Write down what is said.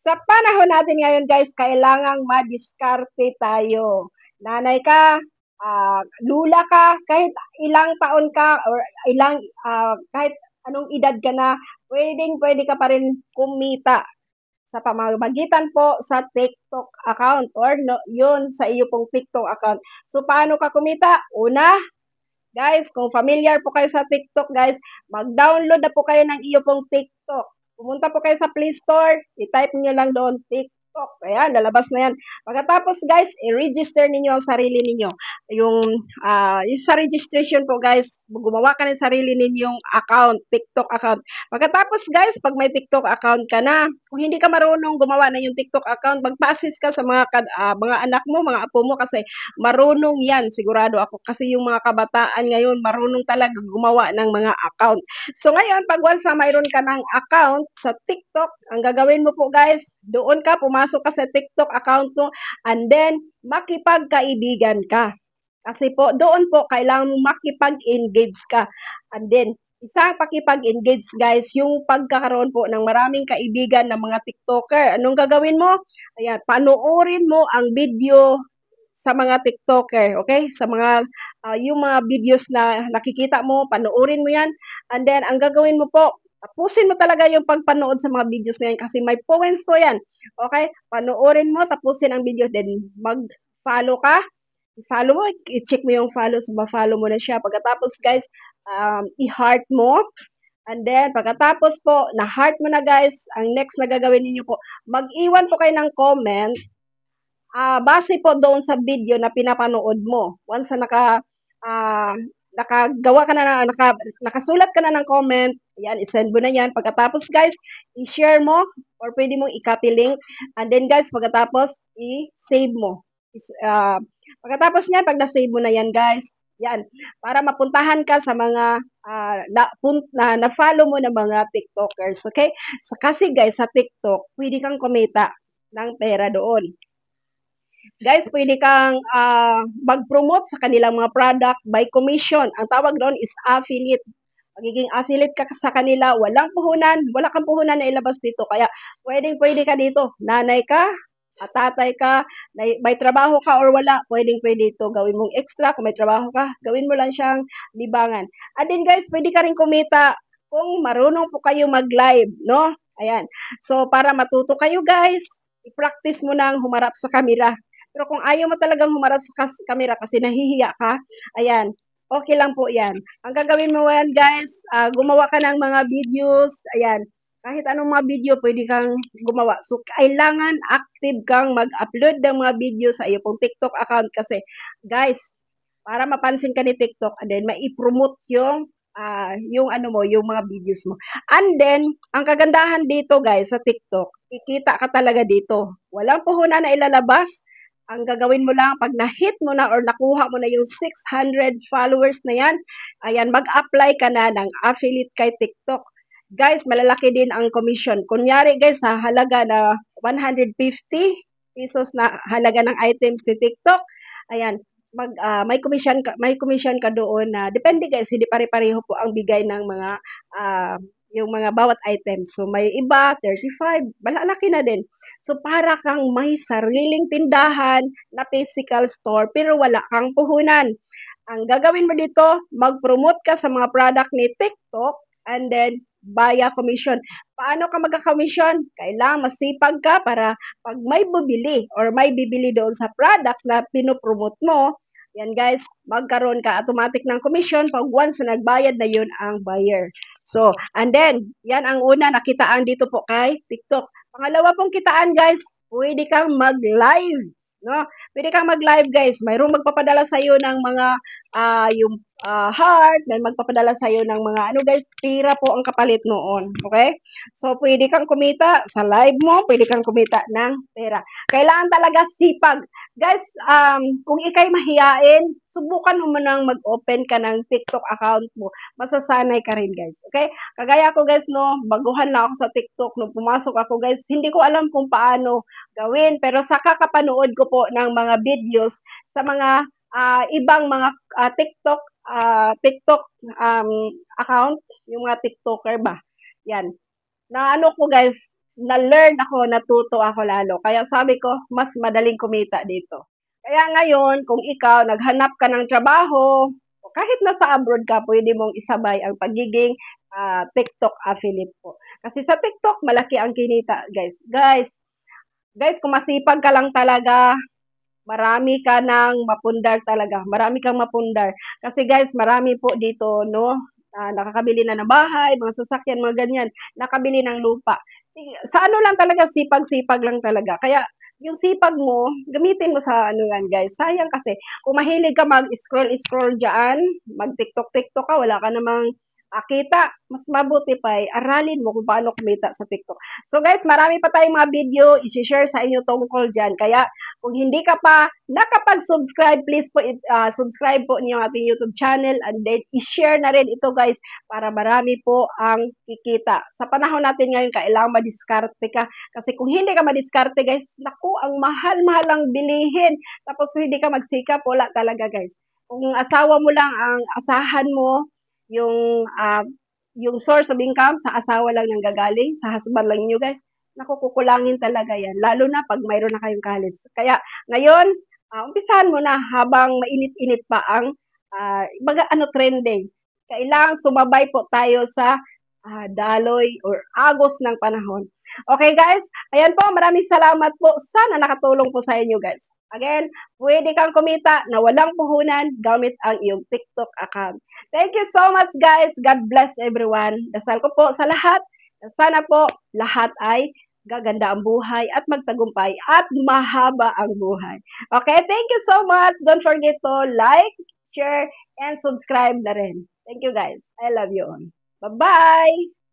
Sa panahon natin ngayon guys, kailangang madiskarte tayo. Nanay ka, lula ka, kahit ilang taon ka or ilang kahit anong edad ka na, pwede ka pa rin kumita sa pamamagitan po sa TikTok account or no, yun sa iyo pong TikTok account. So paano ka kumita? Una, guys, kung familiar po kayo sa TikTok, guys, mag-download na po kayo ng iyo pong TikTok. Pumunta po kayo sa Play Store, i-type niyo lang doon TikTok. Ayan, lalabas na yan. Pagkatapos, guys, i-register ninyo ang sarili ninyo. Yung sa registration po, guys, gumawa ka ng sarili ninyong account, TikTok account. Pagkatapos, guys, pag may TikTok account ka na, kung hindi ka marunong gumawa na yung TikTok account, magpa-assist ka sa mga anak mo, mga apo mo, kasi marunong yan, sigurado ako. Kasi yung mga kabataan ngayon, marunong talaga gumawa ng mga account. So ngayon, pag once na mayroon ka ng account sa TikTok, ang gagawin mo po guys, doon ka, pumasok ka sa TikTok account mo, and then, makipagkaibigan ka. Kasi po, doon po, kailangan mo makipag-engage ka. And then, isang pakipag-engage guys, yung pagkakaroon po ng maraming kaibigan ng mga TikToker. Anong gagawin mo? Ayan, panoorin mo ang video sa mga TikToker, okay? Sa mga yung mga videos na nakikita mo, panoorin mo 'yan. And then ang gagawin mo po, tapusin mo talaga yung pagpanood sa mga videos na yan kasi may points po yan. Okay? Panoorin mo, tapusin ang video, then mag-follow ka. I-follow mo, i-check mo yung follows, ma-follow mo na siya. Pagkatapos guys, i-heart mo. And then, pagkatapos po, na-heart mo na guys, ang next na gagawin niyo po, mag-iwan po kayo ng comment base po doon sa video na pinapanood mo. Once na nakagawa ka na, nakasulat ka na ng comment, yan, isend mo na yan. Pagkatapos guys, i-share mo or pwede mong i-copy link. And then guys, pagkatapos, i-save mo. Pagkatapos niyan, pag na-save mo na yan guys, yan, para mapuntahan ka sa mga na-follow mo ng mga TikTokers, okay? So, kasi guys, sa TikTok, pwede kang kumita ng pera doon. Guys, pwede kang mag-promote sa kanilang mga product by commission. Ang tawag doon is affiliate. Magiging affiliate ka sa kanila, wala kang puhunan na ilabas dito. Kaya pwede ka dito. Nanay ka, tatay ka, may trabaho ka or wala, pwede ito. Gawin mong extra. Kung may trabaho ka, gawin mo lang siyang libangan. And then guys, pwede ka rin kumita kung marunong po kayo mag-live, no? Ayan. So, para matuto kayo guys, i-practice mo nang humarap sa camera. Pero kung ayaw mo talagang humarap sa camera kasi nahihiya ka, ayan, okay lang po yan. Ang gagawin mo yan, guys, gumawa ka ng mga videos, ayan, kahit anong mga video, pwede kang gumawa. So, kailangan active kang mag-upload ng mga video sa iyo pong TikTok account kasi, guys, para mapansin ka ni TikTok, and then, mai-promote yung mga videos mo. And then, ang kagandahan dito, guys, sa TikTok, kikita ka talaga dito. Walang puhunan na ilalabas, ang gagawin mo lang, pag na-hit mo na or nakuha mo na yung 600 followers na yan, ayan, mag-apply ka na ng affiliate kay TikTok. Guys, malalaki din ang commission. Kunyari guys, sa halaga na 150 pesos na halaga ng items ni TikTok, ayan, may commission ka doon na depende guys, hindi pare-pareho po ang bigay ng mga yung mga bawat items. So, may iba, 35, malalaki na din. So, para kang may sariling tindahan na physical store, pero wala kang puhunan. Ang gagawin mo dito, mag-promote ka sa mga product ni TikTok, and then, via commission. Paano ka magka-commission? Kailangan masipag ka para pag may bibili or may bibili doon sa products na pinopromote mo, yan guys, magkaroon ka automatic ng commission pag once na nagbayad na yun ang buyer. So, and then, yan ang una nakitaan dito po kay TikTok. Pangalawa pong kitaan guys, pwede kang mag-live. No? Pwede kang mag-live guys. Mayroong magpapadala sa iyo ng mga heart, may magpapadala sa iyo ng mga guys, tira po ang kapalit noon. Okay? So, pwede kang kumita sa live mo, pwede kang kumita ng pera. Kailangan talaga sipag. Guys, kung ikay mahiyain, subukan mo nang mag-open ka ng TikTok account mo. Masasanay ka rin, guys. Okay? Kagaya ko, guys, no, baguhan lang ako sa TikTok. Nung pumasok ako, guys, hindi ko alam kung paano gawin. Pero sa kakapanood ko po ng mga videos sa mga ibang mga TikTok account, yung mga TikToker ba? Yan. Na ano ko, guys, na-learn ako, natuto ako lalo. Kaya sabi ko, mas madaling kumita dito. Kaya ngayon, kung ikaw naghanap ka ng trabaho, o kahit nasa abroad ka, pwede mong isabay ang pagiging TikTok affiliate po. Kasi sa TikTok, malaki ang kinita, guys. Guys, kung masipag ka lang talaga, marami ka ng mapundar talaga. Marami kang mapundar. Kasi guys, marami po dito, no? Nakakabili na ng bahay, mga sasakyan, mga ganyan. Nakabili ng lupa. Sa ano lang talaga, sipag-sipag lang talaga. Kaya, yung sipag mo, gamitin mo sa ano yan, guys. Sayang kasi, kung mahilig ka mag-scroll-scroll dyan, mag-TikTok-TikTok ka, wala ka namang kita, mas mabuti pa aralin mo kung paano kumita sa TikTok. So guys, marami pa tayong mga video i-share sa inyo tungkol dyan. Kaya kung hindi ka pa nakapag-subscribe, please po subscribe po niyo ang ating YouTube channel and then i-share na rin ito guys para marami po ang kikita. Sa panahon natin ngayon, kailangan madiskarte ka. Kasi kung hindi ka madiskarte guys, naku, ang mahal-mahal ang bilihin. Tapos hindi ka magsikap, wala talaga guys. Kung asawa mo lang ang asahan mo, yung yung source of income sa asawa lang nang gagaling, sa husband lang niyo guys, naku, kukulangin talaga yan. Lalo na pag mayroon na kayong college. Kaya ngayon, umpisahan mo na habang mainit-init pa ang trending. Kailangan sumabay po tayo sa daloy or agos ng panahon. Okay guys, ayan po, maraming salamat po. Sana nakatulong po sa inyo guys. Again, pwede kang kumita na walang puhunan gamit ang iyong TikTok account. Thank you so much guys. God bless everyone. Dasal ko po sa lahat. Sana po lahat ay gaganda ang buhay at magtagumpay at mahaba ang buhay. Okay, thank you so much. Don't forget to like, share, and subscribe na rin. Thank you guys. I love you all. Bye-bye!